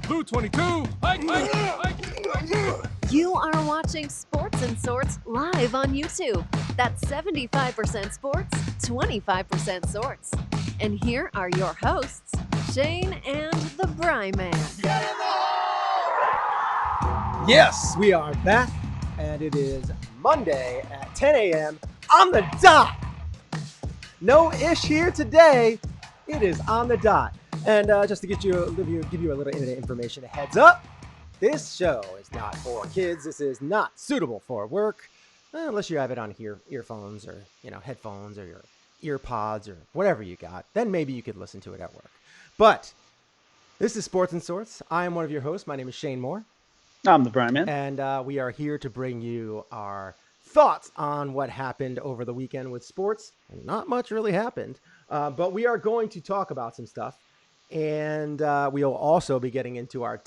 Blue 22. Hike, hike, hike. You are watching Sports and Sorts live on YouTube. That's 75% sports, 25% sorts. And here are your hosts, Shane and the Bry Man. Yes, we are back, and it is Monday at 10 a.m. on the dot. No ish here today. It is on the dot. And just to give you a little internet information, a heads up, this show is not for kids. This is not suitable for work, unless you have it on earphones or headphones or your ear pods or whatever you got. Then maybe you could listen to it at work. But this is Sports and Sorts. I am one of your hosts. My name is Shane Moore. I'm the Bry Man. And we are here to bring you our thoughts on what happened over the weekend with sports. Not much really happened, but we are going to talk about some stuff. And we'll also be getting into our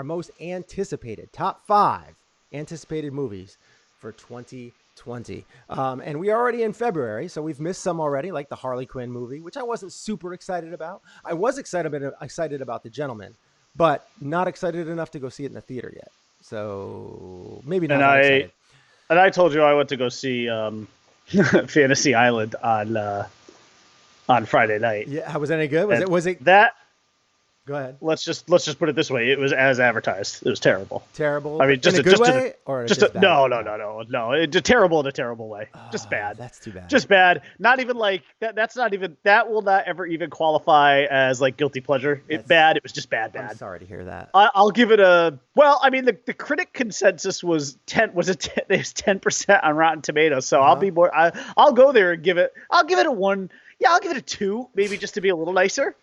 most anticipated, top 5 anticipated movies for 2020. And we are already in February, so we've missed some already, like the Harley Quinn movie, which I wasn't super excited about. I was excited about The Gentleman, but not excited enough to go see it in the theater yet. So maybe not excited. And I told you I went to go see Fantasy Island on Friday night. Yeah, was it any good? Was it that? Go ahead. Let's just put it this way: it was as advertised. It was terrible. Terrible. I mean, just in a good way, or just bad? No. It's terrible in a terrible way. Just bad. That's too bad. Just bad. Not even like that. That will not ever even qualify as like guilty pleasure. It's bad. It was just bad. I'm sorry to hear that. I'll give it a. Well, I mean, the critic consensus was 10. Was it 10? There's 10% on Rotten Tomatoes. So I'll be more. I'll go there and give it. I'll give it a 1. Yeah, I'll give it a 2, maybe just to be a little nicer.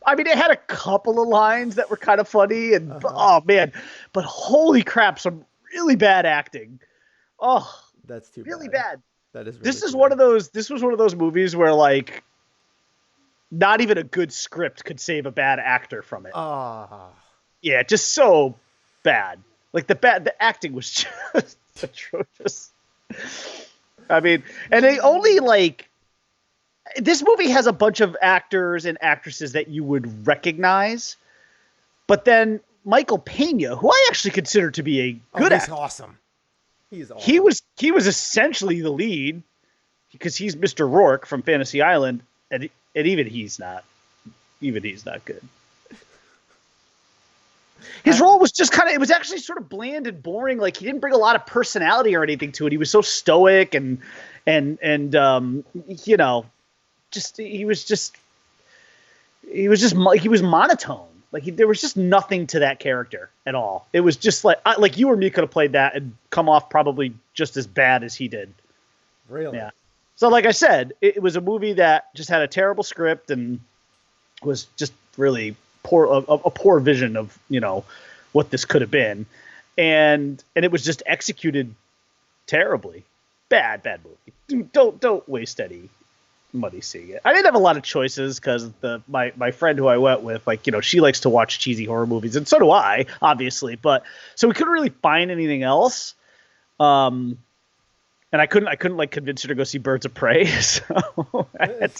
I mean, it had a couple of lines that were kind of funny, and oh man, but holy crap, some really bad acting. Oh, that's too really bad. That is. Really this is one of those. This was one of those movies where like, not even a good script could save a bad actor from it. Yeah, just so bad. Like the acting was just atrocious. I mean, and they only like. This movie has a bunch of actors and actresses that you would recognize, but then Michael Pena, who I actually consider to be a good actor. Awesome. He's awesome. He was essentially the lead because he's Mr. Rourke from Fantasy Island, and even he's not good. His role was just it was actually sort of bland and boring. Like he didn't bring a lot of personality or anything to it. He was so stoic and he was monotone. Like there was just nothing to that character at all. It was just like you or me could have played that and come off probably just as bad as he did. Really? Yeah. So like I said, it was a movie that just had a terrible script and was just really poor, a poor vision of, what this could have been. And it was just executed terribly. Bad movie. Don't waste any money seeing it. I didn't have a lot of choices because my friend who I went with, she likes to watch cheesy horror movies, and so do I, obviously. But so we couldn't really find anything else. And I couldn't convince her to go see Birds of Prey. So I had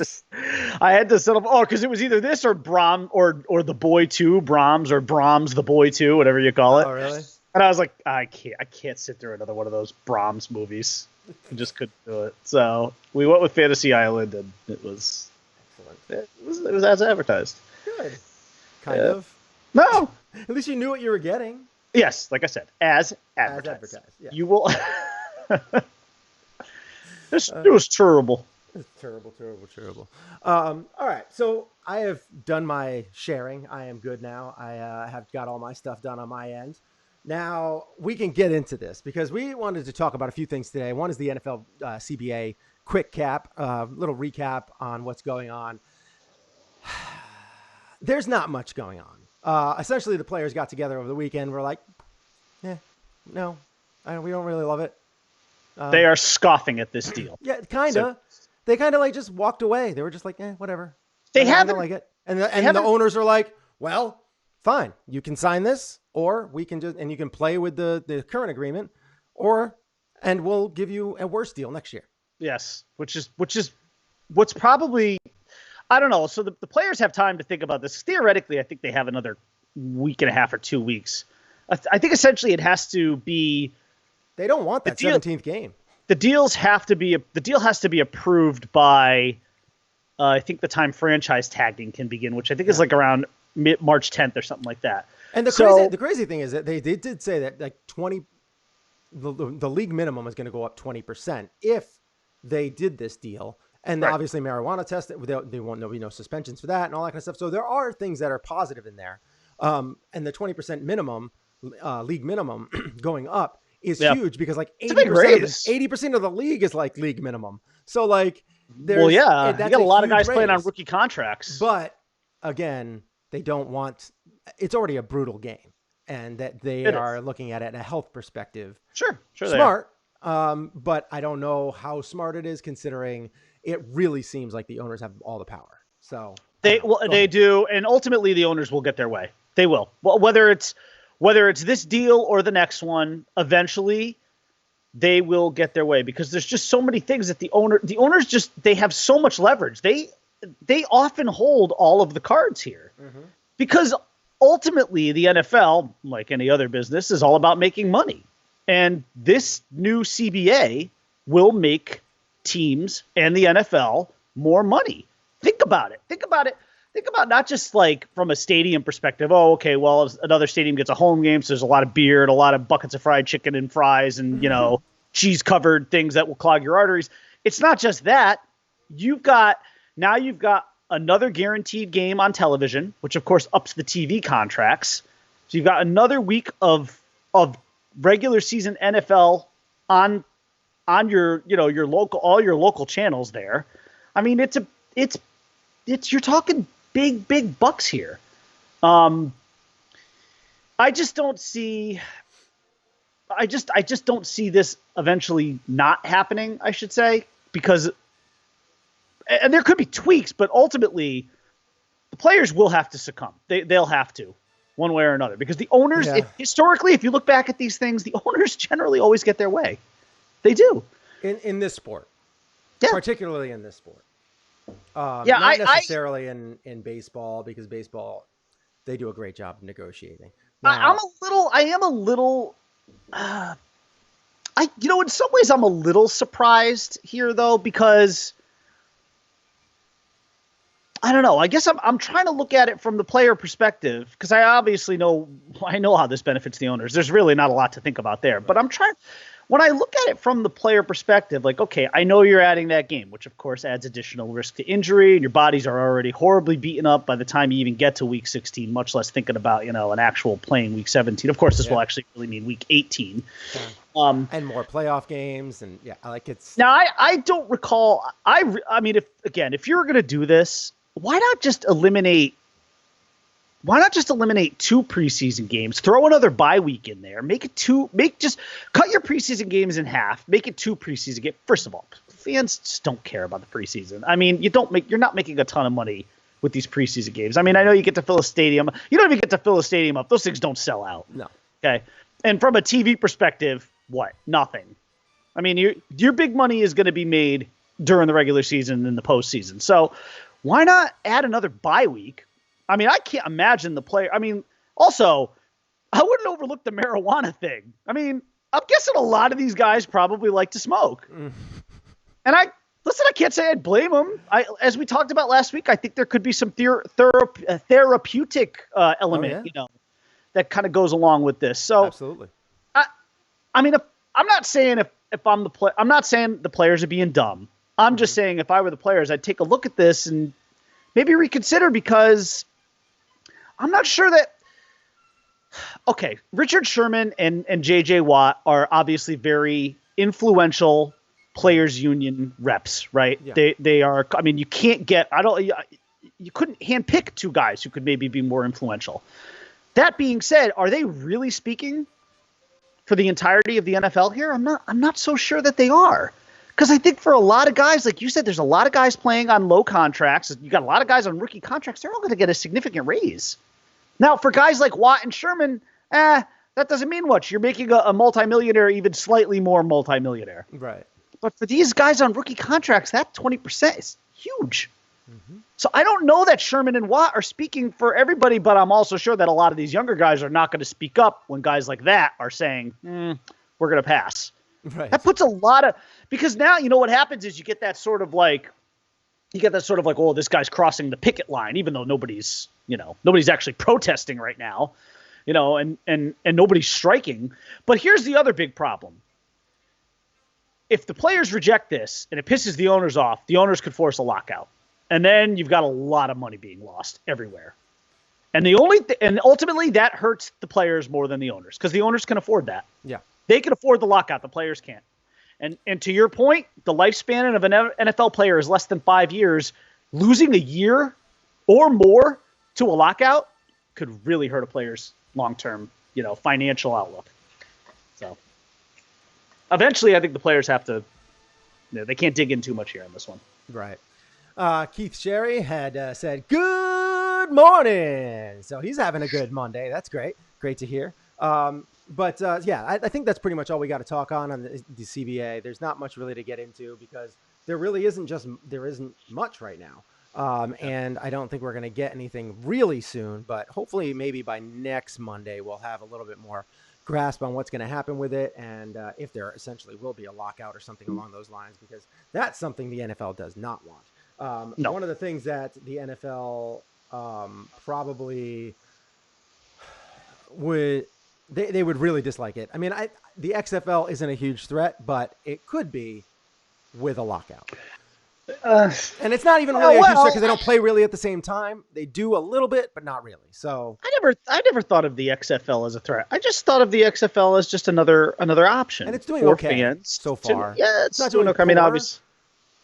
to settle. Because it was either this or Brahms or The Boy 2, Brahms or Brahms The Boy 2, whatever you call it. Oh, really? And I was like, I can't sit through another one of those Brahms movies. I just couldn't do it. So we went with Fantasy Island, and it was excellent. It was as advertised. Good. Kind of. No. At least you knew what you were getting. Yes, like I said, as advertised. Yeah. You will. It was terrible. It was terrible. All right, so I have done my sharing. I am good now. I have got all my stuff done on my end. Now we can get into this because we wanted to talk about a few things today. One is the NFL CBA quick little recap on what's going on. There's not much going on. Essentially, the players got together over the weekend. We're like, no, we don't really love it. They are scoffing at this deal. Yeah, kind of. They kind of just walked away. They were just like, whatever. They haven't like it. And the owners are like, well, fine, you can sign this, or we can you can play with the current agreement, and we'll give you a worse deal next year. Yes, which is what's probably, I don't know. So the players have time to think about this. Theoretically, I think they have another week and a half or 2 weeks. I think essentially it has to be. They don't want that 17th game. The deal has to be approved by. I think the time franchise tagging can begin, which I think is like around March 10th or something like that. And the crazy thing is that they did say that like 20, the league minimum is going to go up 20% if they did this deal. And obviously marijuana test, they won't be no suspensions for that and all that kind of stuff. So there are things that are positive in there. And the 20% minimum, league minimum going up is huge because like 80% of the league is like league minimum. So like, you got a lot of guys playing on rookie contracts. But again, they don't want, it's already a brutal game, and that they are looking at it in a health perspective. Sure. Smart. But I don't know how smart it is considering it really seems like the owners have all the power. So they do. And ultimately the owners will get their way. They will. Well, whether it's this deal or the next one, eventually they will get their way because there's just so many things that the owners just, they have so much leverage. They often hold all of the cards here because ultimately the NFL, like any other business, is all about making money. And this new CBA will make teams and the NFL more money. Think about it. Think about not just like from a stadium perspective. Oh, okay, well, another stadium gets a home game, so there's a lot of beer and a lot of buckets of fried chicken and fries and, cheese-covered things that will clog your arteries. It's not just that. You've got another guaranteed game on television, which of course ups the TV contracts. So you've got another week of regular season NFL on your local channels there. I mean, it's you're talking big bucks here. I just don't see this eventually not happening, I should say, because and there could be tweaks, but ultimately the players will have to succumb. They'll have to, one way or another, because the owners, historically, if you look back at these things, the owners generally always get their way. They do. In this sport. Yeah. Particularly in this sport. Not necessarily in baseball, because baseball, they do a great job of negotiating. Now, in some ways I'm a little surprised here though, because I don't know. I guess I'm trying to look at it from the player perspective, because I obviously know how this benefits the owners. There's really not a lot to think about there, but when I look at it from the player perspective, like, okay, I know you're adding that game, which of course adds additional risk to injury, and your bodies are already horribly beaten up by the time you even get to week 16, much less thinking about, an actual playing week 17. Of course, this will actually really mean week 18. And more playoff games. And it's. Now, I don't recall. I mean, if you're going to do this, why not just eliminate 2 preseason games, throw another bye week in there, just cut your preseason games in half, make it 2 preseason games. First of all, fans just don't care about the preseason. I mean, you're not making a ton of money with these preseason games. I mean, I know you get to fill a stadium. You don't even get to fill a stadium up. Those things don't sell out. No. Okay. And from a TV perspective, what? Nothing. I mean, your big money is going to be made during the regular season and the postseason. So why not add another bye week? I mean, I can't imagine the player. I mean, also, I wouldn't overlook the marijuana thing. I mean, I'm guessing a lot of these guys probably like to smoke. And I can't say I'd blame them. As we talked about last week, I think there could be some therapeutic element, that kind of goes along with this. So, absolutely. I mean, I'm not saying if I'm the player, I'm not saying the players are being dumb. I'm just saying if I were the players, I'd take a look at this and maybe reconsider, because I'm not sure that. Okay, Richard Sherman and J.J. Watt are obviously very influential players union reps, right? Yeah. They are. I mean, you can't get. You couldn't handpick 2 guys who could maybe be more influential. That being said, are they really speaking for the entirety of the NFL here? I'm not so sure that they are. Because I think for a lot of guys, like you said, there's a lot of guys playing on low contracts. You got a lot of guys on rookie contracts. They're all going to get a significant raise. Now, for guys like Watt and Sherman, that doesn't mean much. You're making a multimillionaire even slightly more multimillionaire. Right. But for these guys on rookie contracts, that 20% is huge. So I don't know that Sherman and Watt are speaking for everybody, but I'm also sure that a lot of these younger guys are not going to speak up when guys like that are saying, we're going to pass. Right. That puts a lot of, because now, what happens is you get that sort of like, oh, this guy's crossing the picket line, even though nobody's actually protesting right now, and nobody's striking. But here's the other big problem. If the players reject this and it pisses the owners off, the owners could force a lockout. And then you've got a lot of money being lost everywhere. And and ultimately that hurts the players more than the owners, because the owners can afford that. Yeah. They can afford the lockout. The players can't. And to your point, the lifespan of an NFL player is less than 5 years. Losing a year or more to a lockout could really hurt a player's long-term, financial outlook. So eventually I think the players have to, they can't dig in too much here on this one. Right. Keith Sherry had said, good morning. So he's having a good Monday. That's great. Great to hear. But I think that's pretty much all we got to talk on the CBA. There's not much really to get into because there isn't much right now. And I don't think we're going to get anything really soon, but hopefully maybe by next Monday, we'll have a little bit more grasp on what's going to happen with it. And if there essentially will be a lockout or something along those lines, because that's something the NFL does not want. No. One of the things that the NFL probably would, they would really dislike it. I mean, the XFL isn't a huge threat, but it could be with a lockout. And it's not even really a huge threat because they don't play really at the same time. They do a little bit, but not really. So I never thought of the XFL as a threat. I just thought of the XFL as just another option. And it's doing for okay fans so far. It's not doing okay. I mean, obviously.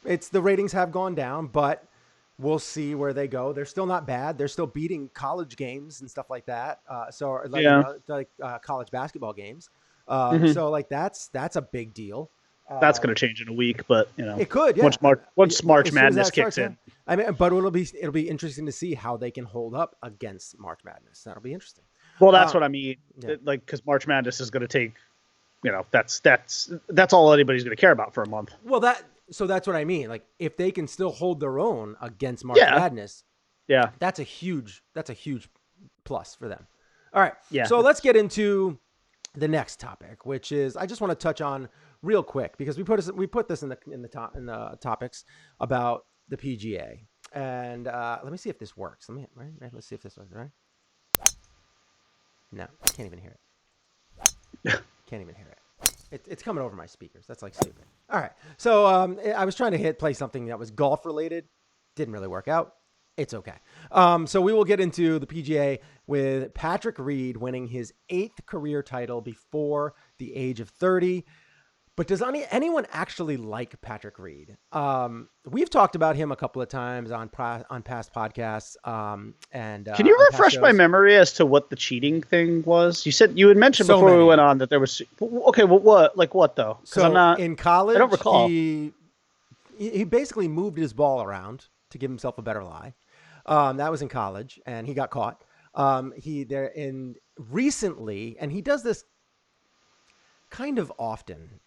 The ratings have gone down, but we'll see where they go. They're still not bad. They're still beating college games and stuff like that. College basketball games. So like that's a big deal. That's going to change in a week, but it could. Yeah. Once March Madness kicks in. I mean, but it'll be interesting to see how they can hold up against March Madness. That'll be interesting. Well, that's what I mean. Yeah. Because March Madness is going to take, that's all anybody's going to care about for a month. Well, that's what I mean. Like if they can still hold their own against March Madness, that's a huge plus for them. All right. Yeah. So let's get into the next topic, which is I just want to touch on real quick because we put this in the topics about the PGA, and let me see if this works. Let's see if this works. Right? No, I can't even hear it. Can't even hear it. It's coming over my speakers. That's like stupid. All right. So I was trying to play something that was golf related. Didn't really work out. It's okay. So we will get into the PGA with Patrick Reed winning his 8th career title before the age of 30. But does anyone actually like Patrick Reed? We've talked about him a couple of times on past podcasts. Can you refresh my memory as to what the cheating thing was? You had mentioned before we went on that there was. Okay, well, what though? So in college, I don't recall. He basically moved his ball around to give himself a better lie. That was in college, and he got caught. Recently, and he does this kind of often.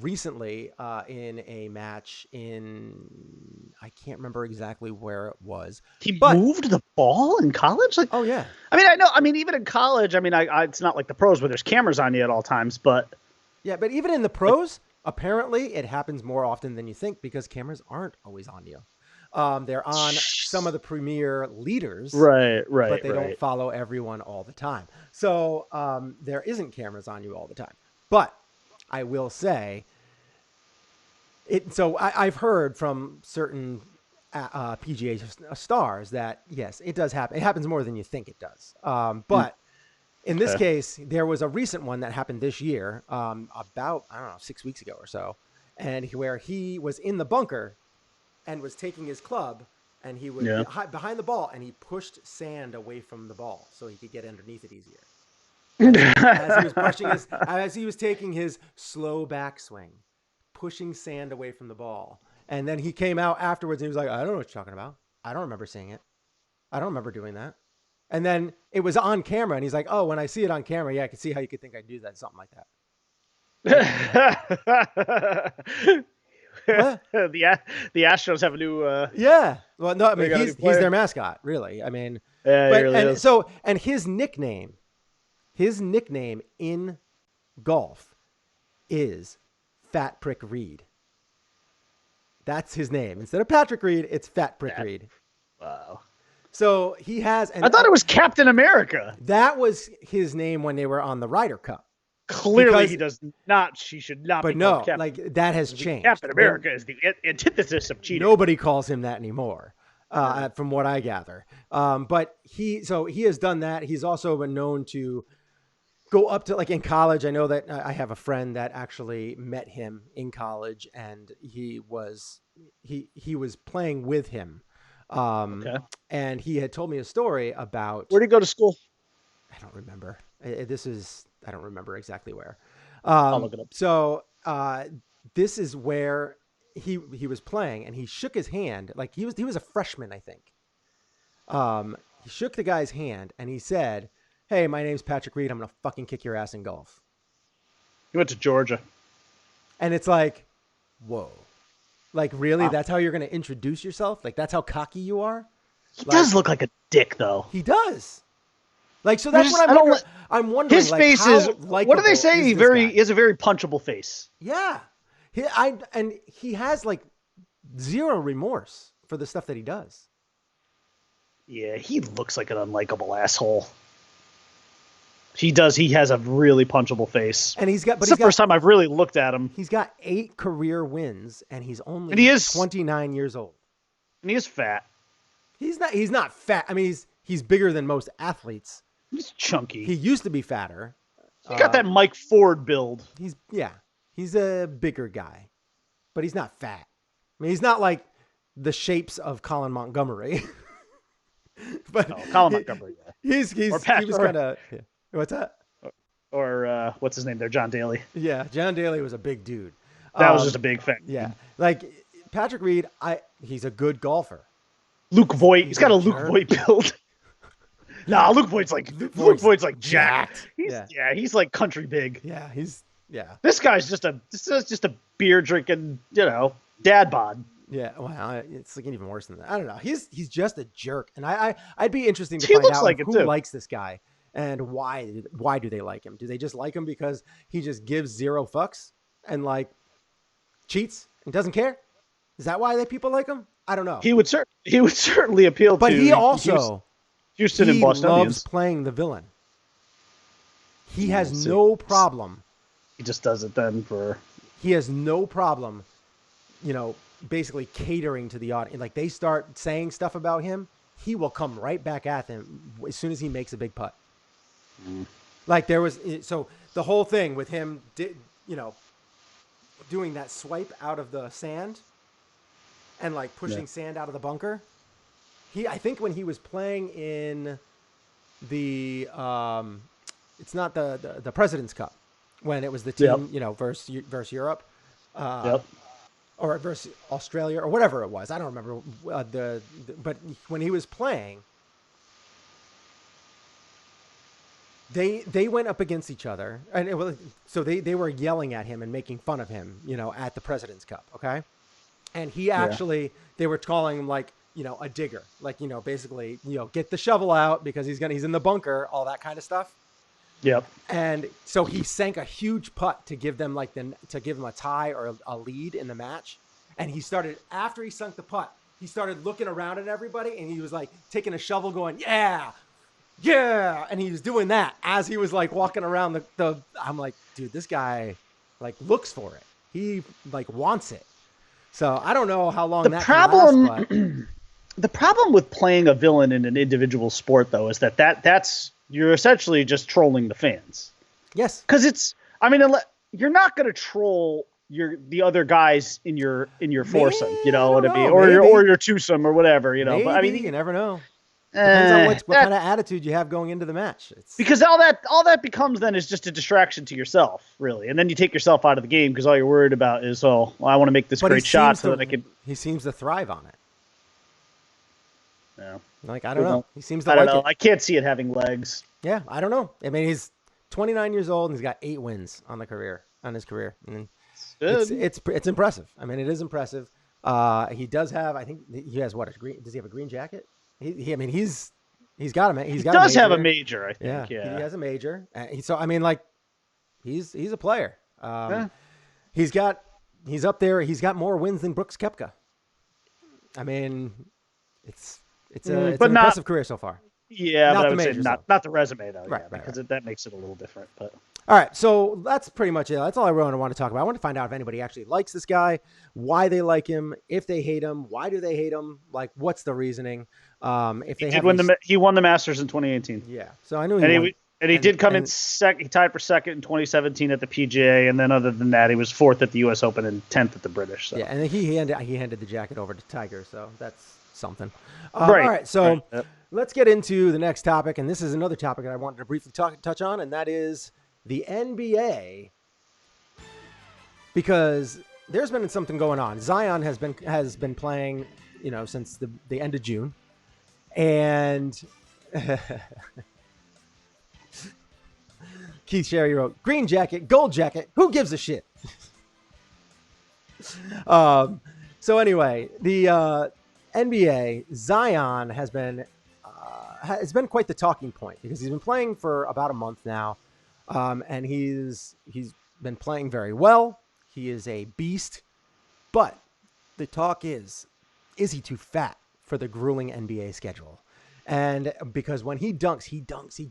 Recently, in a match I can't remember exactly where it was. He moved the ball in college? Oh yeah. I mean, I know. I mean, even in college, I mean, it's not like the pros where there's cameras on you at all times, but yeah, but even in the pros, apparently it happens more often than you think because cameras aren't always on you. They're on some of the premier leaders, right, but they don't follow everyone all the time. So there isn't cameras on you all the time. But I will say, I've heard from certain PGA stars that yes, it does happen. It happens more than you think it does. But in this case, there was a recent one that happened this year, about 6 weeks ago or so, and where he was in the bunker and was taking his club, and he was behind the ball, and he pushed sand away from the ball so he could get underneath it easier. As he was taking his slow backswing, pushing sand away from the ball. And then he came out afterwards and he was like, I don't know what you're talking about. I don't remember seeing it. I don't remember doing that. And then it was on camera and he's like, oh, when I see it on camera, yeah, I can see how you could think I'd do that. Something like that. What? The Astros have a new. Yeah. Well, no, I They mean got a new he's player. their mascot, really. I mean, Yeah, but he really and is. so and his nickname in golf is Fat Prick Reed. That's his name. Instead of Patrick Reed, it's Fat Prick Reed. Wow. So he has. And I thought it was Captain America. that was his name when they were on the Ryder Cup. Clearly, Because- he does not. She should not But be no, called Captain. like that has changed. Captain America is the antithesis of cheating. Nobody calls him that anymore, from what I gather. But he has done that. He's also been known to go up to, like in college. I know that I have a friend that actually met him in college, and he was playing with him. And he had told me a story about. Where did he go to school? I don't remember. I don't remember exactly where. I'll look it up. So this is where he was playing, and he shook his hand. Like he was a freshman, I think. He shook the guy's hand, and he said, "Hey, my name's Patrick Reed. I'm gonna fucking kick your ass in golf." He went to Georgia. And it's like, whoa, like really? Wow. That's how you're gonna introduce yourself? Like that's how cocky you are? He does look like a dick, though. He does. Like so. That's what I'm wondering. His like, face how is. What do they likable say? is He this guy? has a very punchable face. Yeah. He has like zero remorse for the stuff that he does. Yeah, he looks like an unlikable asshole. He does. He has a really punchable face. And he's got, It's the first time I've really looked at him. He's got 8 career wins, and he's only And he is 29 years old. And he is fat. He's not fat. I mean, he's bigger than most athletes. He's chunky. He used to be fatter. He got that Mike Ford build. He's a bigger guy, but he's not fat. I mean, he's not like the shapes of Colin Montgomery. But No, Colin Montgomery. Yeah. he was kind of. Yeah. What's that? Or what's his name there? John Daly. Yeah, John Daly was a big dude. That was just a big thing. Yeah, like Patrick Reed, he's a good golfer. Luke Voigt. He's got a Luke jerk. Voigt build. Nah, Luke Voigt's like jacked. He's like country big. Yeah, This guy's just a beer drinking, dad bod. Yeah, well, it's like even worse than that. I don't know. He's just a jerk, and I'd be interesting to He find looks out like it who too. likes this guy and why do they like him? Do they just like him because he just gives zero fucks and like cheats and doesn't care? Is that why people like him? I don't know. He would certainly appeal But to. he also Houston and Boston. loves playing the villain. He has no problem. He just does it then for. He has no problem, basically catering to the audience. Like they start saying stuff about him, he will come right back at them as soon as he makes a big putt. Like there was, so the whole thing with him, doing that swipe out of the sand and like pushing sand out of the bunker. I think when he was playing in the, it's not the President's Cup, when it was the team, versus Europe. Or versus Australia or whatever it was. I don't remember but when he was playing, they went up against each other, and so they were yelling at him and making fun of him, at the President's Cup. Okay. And he actually, they were calling him like, a digger, like, basically, get the shovel out because he's in the bunker, all that kind of stuff. Yep. And so he sank a huge putt to give them a tie or a lead in the match. And after he sunk the putt, he started looking around at everybody and he was like taking a shovel going, yeah. And he was doing that as he was like walking around I'm like, dude, this guy like looks for it. He like wants it. So I don't know how long that can last, but... The problem with playing a villain in an individual sport though is that's you're essentially just trolling the fans. Yes. Because you're not going to troll the other guys in your foursome, you know what I mean, or your twosome or whatever, Maybe, But you never know. Depends on what kind of attitude you have going into the match. Because all that becomes then is just a distraction to yourself, really, and then you take yourself out of the game because all you're worried about is, I want to make this great shot so that I can. He seems to thrive on it. Yeah. Like I don't know. He seems to I like don't know. it. I can't see it having legs. Yeah, I don't know. I mean, he's 29 years old and he's got 8 wins on his career. And good. It's impressive. I mean, it is impressive. He does have, I think he has what, a green, does he have a green jacket? I mean, he's got a, He does have a major, I think. Yeah. He has a major. So, I mean, like, he's a player. Yeah. He's up there. He's got more wins than Brooks Koepka. I mean, it's an impressive career so far. Yeah, not but the majors, not the resume though. Right, because that makes it a little different. But all right, so that's pretty much it. That's all I really want to talk about. I want to find out if anybody actually likes this guy, why they like him, if they hate him, why do they hate him, like what's the reasoning? If they he won the Masters in 2018. Yeah, so I knew he did come in second. He tied for second in 2017 at the PGA, and then other than that, he was fourth at the U.S. Open and 10th at the British. So. Yeah, and he handed the jacket over to Tiger, so that's something. Right. All right, so right. Yep. Let's get into the next topic, and this is another topic that I wanted to briefly touch on, and that is the NBA, because there's been something going on. Zion has been playing, since the end of June, and Keith Sherry wrote, "Green jacket, gold jacket, who gives a shit?" So anyway, the NBA, Zion has been quite the talking point because he's been playing for about a month now, and he's been playing very well. He is a beast, but the talk is he too fat for the grueling NBA schedule? And because when he dunks, he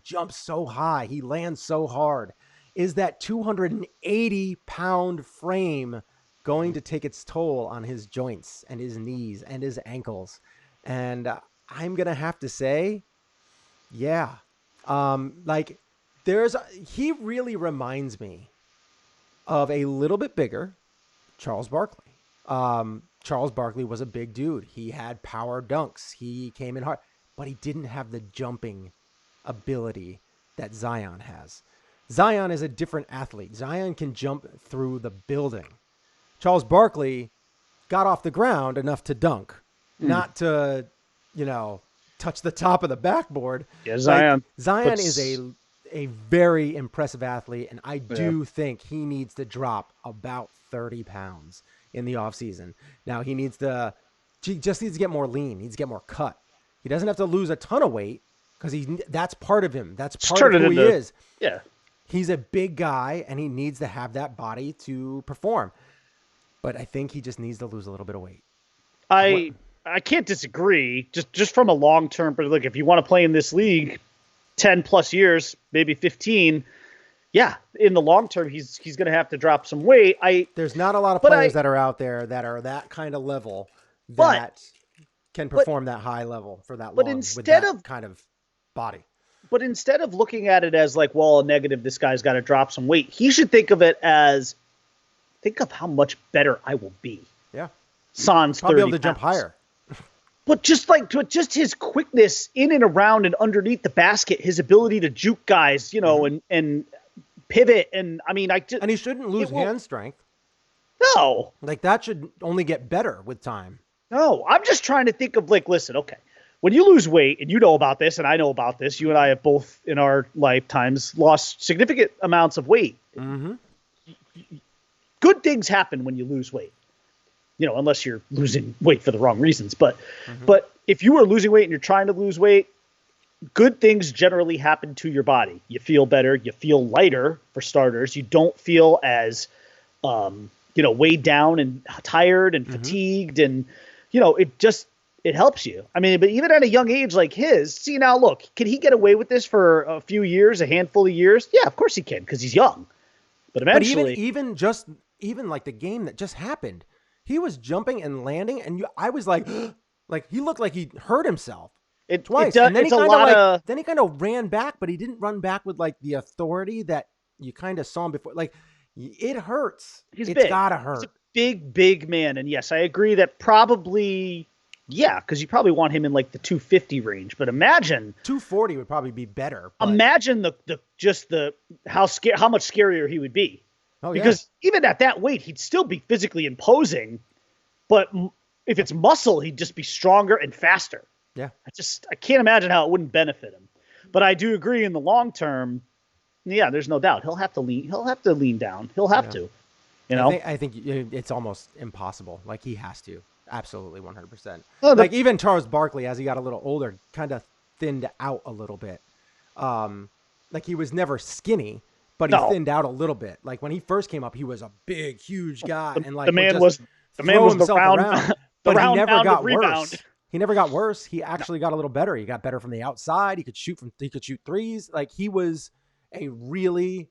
jumps so high, he lands so hard. Is that 280-pound frame going to take its toll on his joints and his knees and his ankles? And I'm going to have to say, yeah. He really reminds me of a little bit bigger Charles Barkley. Charles Barkley was a big dude. He had power dunks. He came in hard, but he didn't have the jumping ability that Zion has. Zion is a different athlete. Zion can jump through the building. Charles Barkley got off the ground enough to dunk, not to, touch the top of the backboard. Yeah, Zion is a very impressive athlete, and I do think he needs to drop about 30 pounds in the offseason. Now, he just needs to get more lean. He needs to get more cut. He doesn't have to lose a ton of weight because that's part of him. That's part of who he is. Yeah. He's a big guy, and he needs to have that body to perform. But I think he just needs to lose a little bit of weight. I can't disagree. Just from a long term, but look, if you want to play in this league 10 plus years, maybe 15, yeah, in the long term, he's going to have to drop some weight. There's not a lot of players that are out there that are that kind of level that can perform that high level for that long with that kind of body. But instead of looking at it as like, well, a negative, this guy's got to drop some weight, he should think of it as, think of how much better I will be. Yeah. Sans 30 I'll be able to pounds. jump higher. But just his quickness in and around and underneath the basket, his ability to juke guys, and pivot. And I mean, and he shouldn't lose hand strength. No. Like that should only get better with time. No, I'm just trying to think of like, listen, okay. When you lose weight, and you know about this, and I know about this, you and I have both in our lifetimes lost significant amounts of weight. Mm-hmm. Good things happen when you lose weight, unless you're losing weight for the wrong reasons. But if you are losing weight and you're trying to lose weight, good things generally happen to your body. You feel better. You feel lighter, for starters. You don't feel as, weighed down and tired and fatigued. And, it helps you. I mean, but even at a young age like his, see now, look, can he get away with this for a few years, a handful of years? Yeah, of course he can, because he's young. But eventually, even like the game that just happened, he was jumping and landing, and I was like, he looked like he hurt himself twice. And then he kind of ran back, but he didn't run back with like the authority that you kind of saw him before. Like, it hurts. It's big. Gotta hurt. He's a big man, and yes, I agree that probably. Yeah, because you probably want him in like the 250 range, but imagine 240 would probably be better. But... Imagine how much scarier he would be. Oh, because even at that weight, he'd still be physically imposing, but if it's muscle, he'd just be stronger and faster. Yeah, I can't imagine how it wouldn't benefit him. But I do agree in the long term. Yeah, there's no doubt he'll have to lean. He'll have to lean down. He'll have to. You know, I think it's almost impossible. Like he has to, absolutely 100%. Well, Like even Charles Barkley, as he got a little older, kind of thinned out a little bit. Like he was never skinny, but he thinned out a little bit. Like when he first came up, he was a big, huge guy, and like the man was the round, around, the but round he never got rebound. worse. He never got worse. He actually got a little better. He got better from the outside. He could shoot threes. Like he was a really,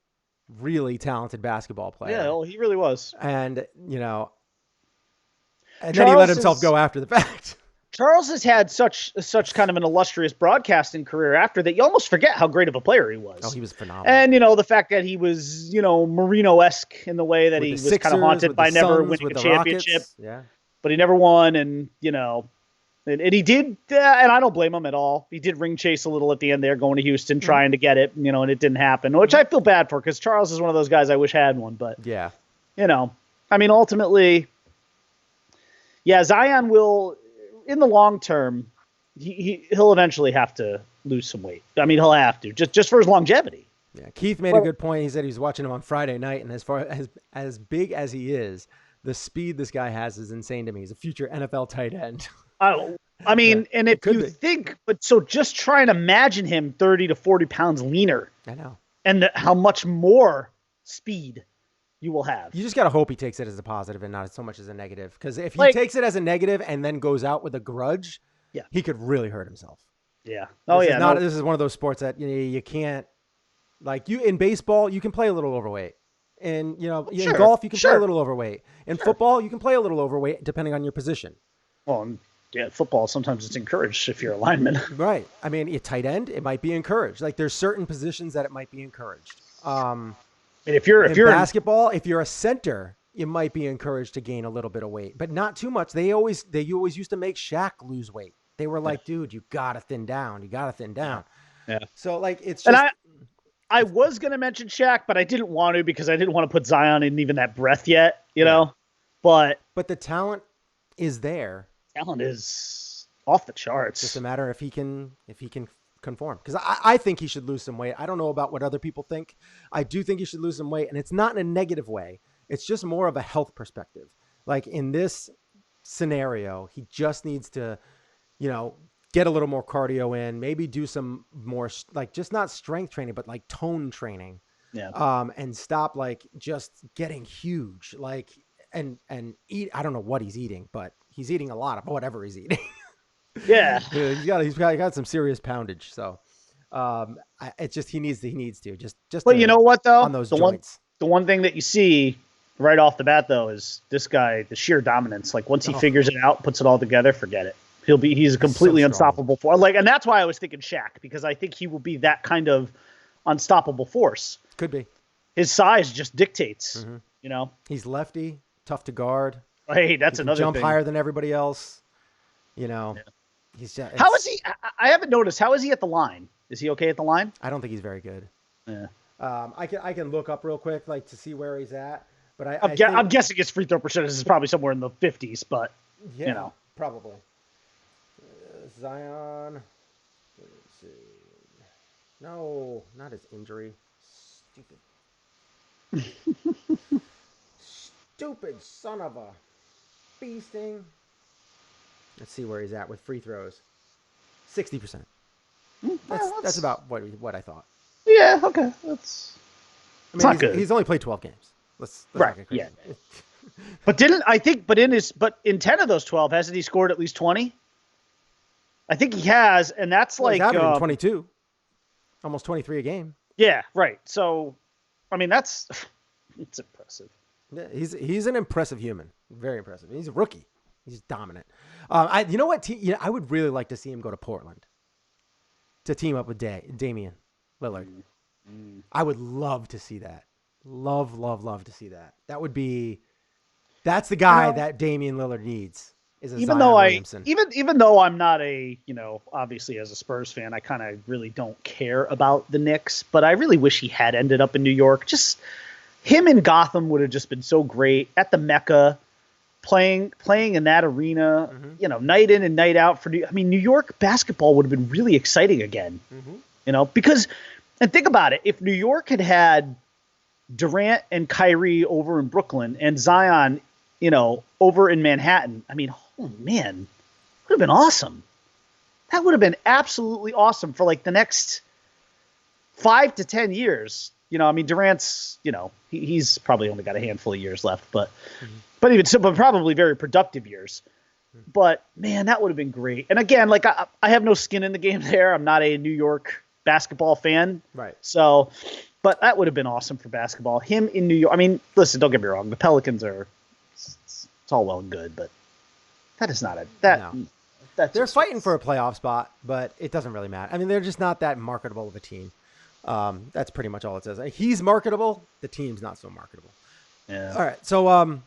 really talented basketball player. Yeah, well, he really was. And and then he let himself go after the fact. Charles has had such kind of an illustrious broadcasting career after that. You almost forget how great of a player he was. Oh, he was phenomenal. And, the fact that he was, Marino-esque in the way that he was kind of haunted by never winning a championship. Rockets. Yeah. But he never won. And, and he did, and I don't blame him at all. He did ring chase a little at the end there, going to Houston, trying to get it, and it didn't happen, which I feel bad for because Charles is one of those guys I wish had one. But, yeah, I mean, ultimately, yeah, Zion will, in the long term, he'll eventually have to lose some weight. I mean, he'll have to, just for his longevity. Yeah, Keith made a good point. He said he was watching him on Friday night, and as far as big as he is, the speed this guy has is insane to me. He's a future NFL tight end. I mean, and if you think, but so just try and imagine him 30 to 40 pounds leaner. I know. And how much more speed you will have. You just got to hope he takes it as a positive and not so much as a negative. Because if he takes it as a negative and then goes out with a grudge, he could really hurt himself. Yeah. This is one of those sports that you can't, like in baseball, you can play a little overweight. And, in golf, you can play a little overweight. In football, you can play a little overweight depending on your position. Well, yeah, football, sometimes it's encouraged if you're a lineman. Right. I mean, a tight end, it might be encouraged. Like there's certain positions that it might be encouraged. And if you're basketball, if you're a center, you might be encouraged to gain a little bit of weight, but not too much. They always used to make Shaq lose weight. They were like, dude, you gotta thin down. You gotta thin down. Yeah. So like, it's just. And I was going to mention Shaq, but I didn't want to because I didn't want to put Zion in even that breath yet, know, but the talent is there. Talent is off the charts. It's just a matter if he can conform. Because I think he should lose some weight. I don't know about what other people think. I do think he should lose some weight, and it's not in a negative way. It's just more of a health perspective. Like in this scenario, he just needs to, get a little more cardio in, maybe do some more, like just not strength training, but like tone training. Yeah. And stop like just getting huge, like, and eat. I don't know what he's eating, but he's eating a lot of whatever he's eating. Yeah. He's got some serious poundage. So, it's just, he needs to just, but you know what though? On those joints. The one thing that you see right off the bat though, is this guy, the sheer dominance. Like once he figures it out, puts it all together, forget it. He's a completely unstoppable force. And that's why I was thinking Shaq, because I think he will be that kind of unstoppable force. Could be. His size just dictates, He's lefty, tough to guard. Hey, that's another jump thing. higher than everybody else. He's just, how is he? I haven't noticed. How is he at the line? Is he okay at the line? I don't think he's very good. Yeah. I can look up real quick, like to see where he's at. But I'm guessing his free throw percentage is probably somewhere in the 50s. But probably. Zion. Let's see. No, not his injury. Stupid son of a bee sting. Let's see where he's at with free throws. 60%. That's about what I thought. Yeah. Okay. That's not good. He's only played 12 games. Let's right. Yeah. But in 10 of those 12, hasn't he scored at least 20? I think he has, and that's he's averaging 22, almost 23 a game. Yeah, right. So, I mean, it's impressive. Yeah, he's an impressive human. Very impressive. He's a rookie. He's dominant. You know what? I would really like to see him go to Portland to team up with Damian Lillard. I would love to see that. Love to see that. That's the guy that Damian Lillard needs. Even though I'm not obviously as a Spurs fan, I kind of really don't care about the Knicks, but I really wish he had ended up in New York. Just him in Gotham would have just been so great at the Mecca, playing in that arena, night in and night out New York basketball would have been really exciting again, because, and think about it, if New York had Durant and Kyrie over in Brooklyn and Zion, over in Manhattan. I mean, oh man, would have been awesome. That would have been absolutely awesome for like the next 5 to 10 years. Durant's, he's probably only got a handful of years left, but even so, but probably very productive years. But man, that would have been great. And again, like I have no skin in the game there. I'm not a New York basketball fan. Right. So, but that would have been awesome for basketball. Him in New York. I mean, listen, don't get me wrong. The Pelicans it's all well and good, but that is not they're fighting for a playoff spot, but it doesn't really matter. I mean, they're just not that marketable of a team. That's pretty much all it says. He's marketable. The team's not so marketable. Yeah. All right. So,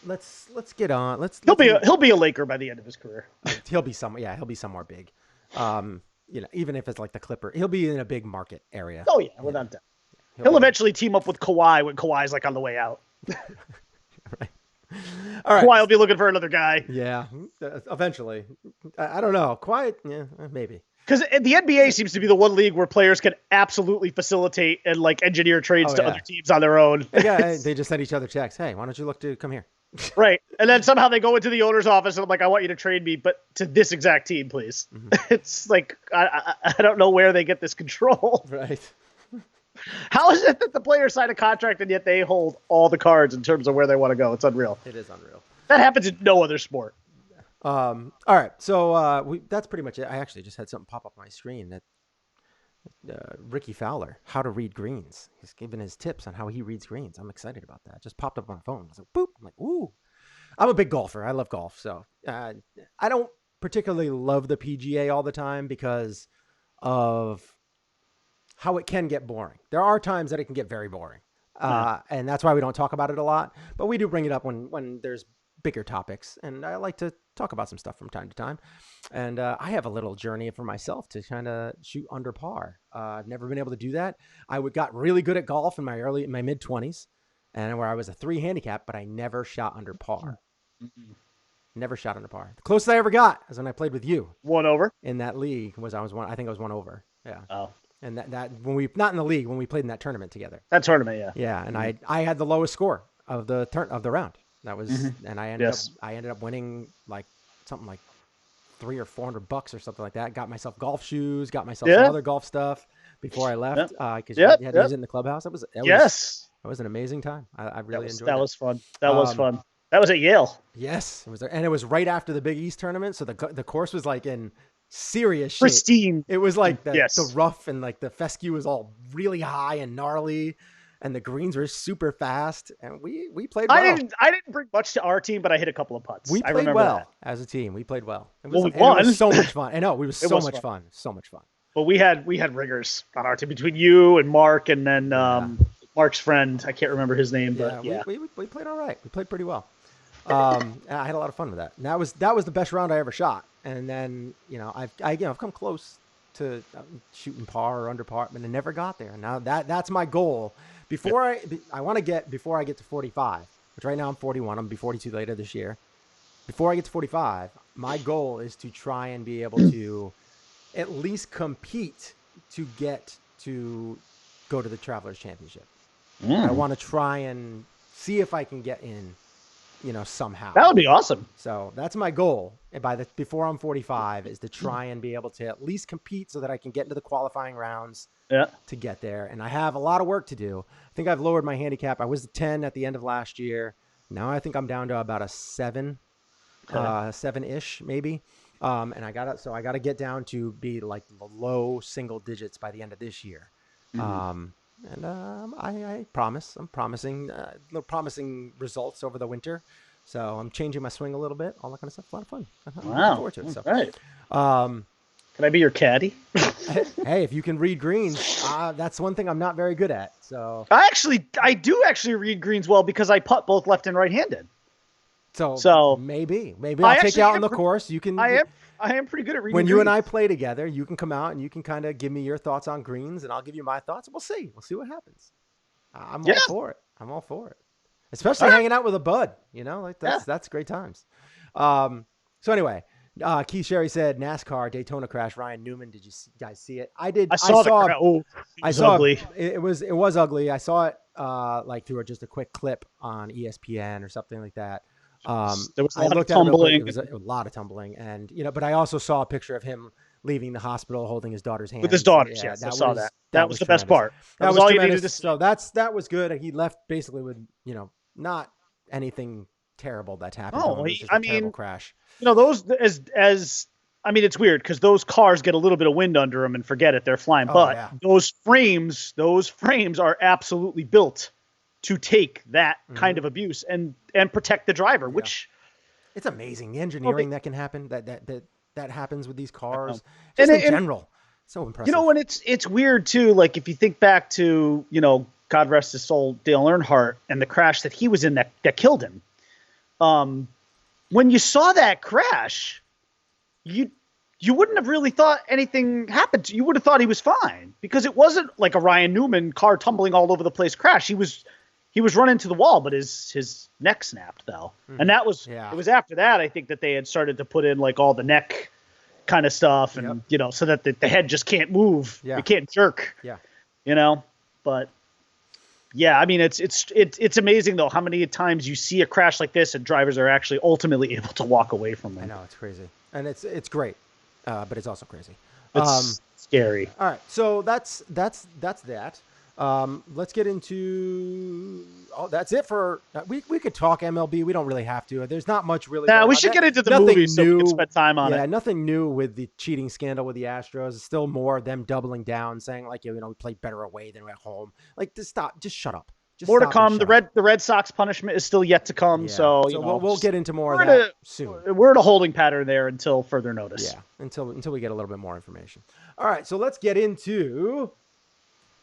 let's get on. He'll be a Laker by the end of his career. He'll be somewhere big. Even if it's like the Clipper, he'll be in a big market area. Oh yeah, without doubt. He'll eventually team up with Kawhi when Kawhi's like on the way out. Right. All right. Kawhi will be looking for another guy. Yeah, eventually. I don't know. Kawhi, yeah, maybe. Because the NBA seems to be the one league where players can absolutely facilitate and like engineer trades to other teams on their own. Yeah, they just send each other checks. Hey, why don't you look to come here? Right. And then somehow they go into the owner's office and I'm like, I want you to trade me, but to this exact team, please. Mm-hmm. It's like, I don't know where they get this control. Right. How is it that the players sign a contract and yet they hold all the cards in terms of where they want to go? It's unreal. It is unreal. That happens in no other sport. All right. So that's pretty much it. I actually just had something pop up on my screen that Ricky Fowler, how to read greens. He's given his tips on how he reads greens. I'm excited about that. Just popped up on my phone. I was like, boop. I'm like, ooh. I'm a big golfer. I love golf. So I don't particularly love the PGA all the time because of how it can get boring. There are times that it can get very boring. And that's why we don't talk about it a lot. But we do bring it up when there's bigger topics. And I like to talk about some stuff from time to time. And I have a little journey for myself to kind of shoot under par. I've never been able to do that. I got really good at golf in my mid 20s, and where I was a 3 handicap, but I never shot under par. Mm-hmm. Never shot under par. The closest I ever got is when I played with you. 1 over in that league I think I was 1 over. Yeah. Oh. And that when we not in the league, when we played in that tournament together. That tournament, yeah. Yeah, and I had the lowest score of the round. That was and I ended up winning like something like $300 or $400 or something like that. Got myself golf shoes, got myself some other golf stuff before I left because you had to use it in the clubhouse. That was an amazing time. I really enjoyed it. That was fun. That was fun. That was at Yale. Yes, it was there, and it was right after the Big East tournament, so the course was like in serious shape. Pristine. It was like the rough and like the fescue was all really high and gnarly. And the greens were super fast, and we played well. I didn't bring much to our team, but I hit a couple of putts. We played well as a team. We played well. We won. It was so much fun. I know it was so much fun. So much fun. But we had riggers on our team between you and Mark, and then Mark's friend. I can't remember his name, but we played all right. We played pretty well. I had a lot of fun with that. And that was the best round I ever shot. And then I've come close to shooting par or under par, but I never got there. Now that's my goal. Before I get to 45, which right now I'm 41, I'm gonna be 42 later this year. Before I get to 45, my goal is to try and be able to at least compete to get to go to the Travelers Championship. I want to try and see if I can get in, somehow. That would be awesome. So that's my goal. And before I'm 45 is to try and be able to at least compete so that I can get into the qualifying rounds. To get there. And I have a lot of work to do. I think I've lowered my handicap. I was a 10 at the end of last year. Now I think I'm down to about a 7, 7-ish maybe. And I got to get down to be like the low single digits by the end of this year. Mm-hmm. I promise. I'm promising results over the winter. So I'm changing my swing a little bit. All that kind of stuff. A lot of fun. I'm looking forward to it. So. Right. Can I be your caddy? Hey, if you can read greens, that's one thing I'm not very good at. So I do actually read greens well because I putt both left and right-handed. So maybe I'll take you out on the course. You can. I am pretty good at reading. When greens. You and I play together, you can come out and you can kind of give me your thoughts on greens, and I'll give you my thoughts. We'll see what happens. I'm all for it. Especially hanging out with a bud. That's great times. So anyway. Keith Sherry said NASCAR Daytona crash. Ryan Newman, did you guys see it? I did. I saw it. Ugly. It was ugly. I saw it like through just a quick clip on ESPN or something like that. There was a I lot of looked at it real quick. tumbling. It was a lot of tumbling, and but I also saw a picture of him leaving the hospital holding his daughter's hand With his daughters, yes, I saw that. That was the best tremendous. part. That was all you needed to see. So that was good. He left basically with not anything terrible that's happened. Oh, to him. It was just a terrible crash. Those as I mean, it's weird because those cars get a little bit of wind under them and forget it, they're flying. But those frames are absolutely built to take that kind of abuse and protect the driver, which it's amazing the engineering that can happen that happens with these cars, just in general. So impressive. And it's weird too. Like if you think back to God rest his soul, Dale Earnhardt and the crash that he was in that killed him. When you saw that crash, you wouldn't have really thought anything happened. You would have thought he was fine because it wasn't like a Ryan Newman car tumbling all over the place crash. He was running to the wall, but his neck snapped though. And that was, it was after that, I think, that they had started to put in like all the neck kind of stuff and, so that the head just can't move. Yeah. It can't jerk. Yeah. But yeah, I mean, it's amazing though, how many times you see a crash like this and drivers are actually ultimately able to walk away from them. I know, it's crazy. And it's great. But it's also crazy. It's scary. All right. So that's that. Let's get into. Oh, that's it for. We could talk MLB. We don't really have to. There's not much really. Yeah, we should get into the movie so we can spend time on it. Yeah, nothing new with the cheating scandal with the Astros. It's still more them doubling down, saying like, we play better away than at home. Like, just stop. Just shut up. Just more to come. The Red Sox punishment is still yet to come. Yeah. So we'll get into more of that soon. We're in a holding pattern there until further notice. Yeah, until we get a little bit more information. All right, so let's get into.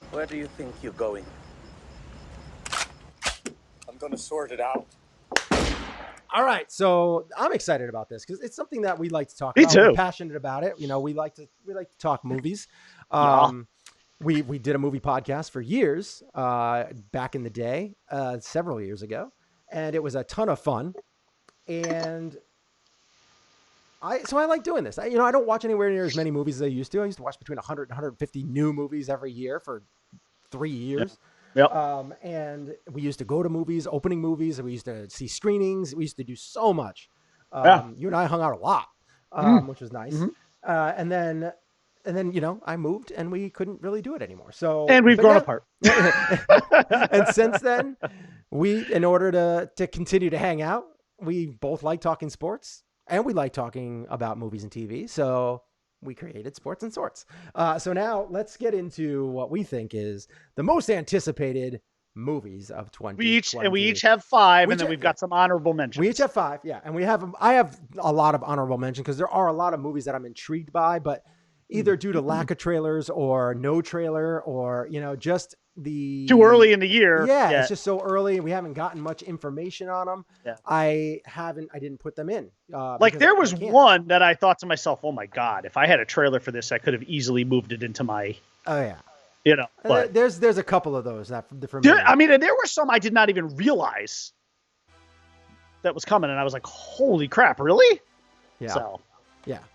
Where do you think you're going? I'm going to sort it out. All right, so I'm excited about this because it's something that we like to talk about. Me too. We're passionate about it. We like to talk movies. We did a movie podcast for years back in the day, several years ago, and it was a ton of fun. And I like doing this. I don't watch anywhere near as many movies as I used to. I used to watch between 100 and 150 new movies every year for 3 years. Yep. And we used to go to movies, opening movies, and we used to see screenings. We used to do so much. You and I hung out a lot, which was nice. And then, I moved and we couldn't really do it anymore. And we've grown apart. And since then, in order to continue to hang out, we both like talking sports and we like talking about movies and TV. So we created Sports and Sorts. So now let's get into what we think is the most anticipated movies of 2020. We each have 5, and then we've got some honorable mentions. We each have 5, yeah. And I have a lot of honorable mentions because there are a lot of movies that I'm intrigued by, but either due to lack of trailers or no trailer or, just the... Too early in the year. Yeah, it's just so early. We haven't gotten much information on them. Yeah. I didn't put them in. There was one that I thought to myself, oh my God, if I had a trailer for this, I could have easily moved it into my... Oh, yeah. But there's a couple of those that for me. I mean, and there were some I did not even realize that was coming, and I was like, holy crap, really? Yeah.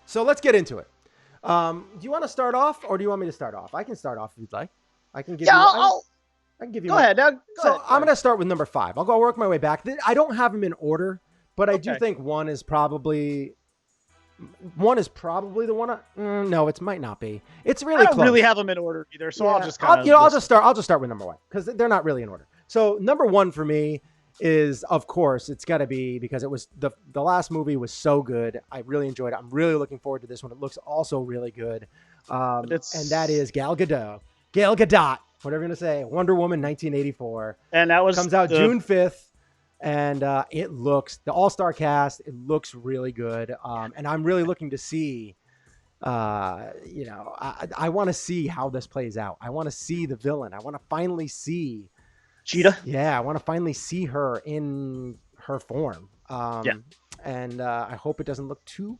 So let's get into it. Do you want to start off, or do you want me to start off? I can start off if you'd like. I can give you. I can give you. Go ahead. Go ahead. I'm going to start with number 5. I'll work my way back. I don't have them in order, but I do think one is probably the one. No, it might not be. It's really close. I don't really have them in order either, so I'll just I'll just start with number 1 because they're not really in order. So number 1 for me is, of course, it's got to be because it was the last movie was so good. I really enjoyed it. I'm really looking forward to this one. It looks also really good. And that is Gal Gadot, whatever you're going to say, Wonder Woman 1984. And that comes out June 5th. And it looks, the all-star cast, it looks really good. And I'm really looking to see, I want to see how this plays out. I want to see the villain. I want to finally see Cheetah. Yeah, I want to finally see her in her form. And I hope it doesn't look too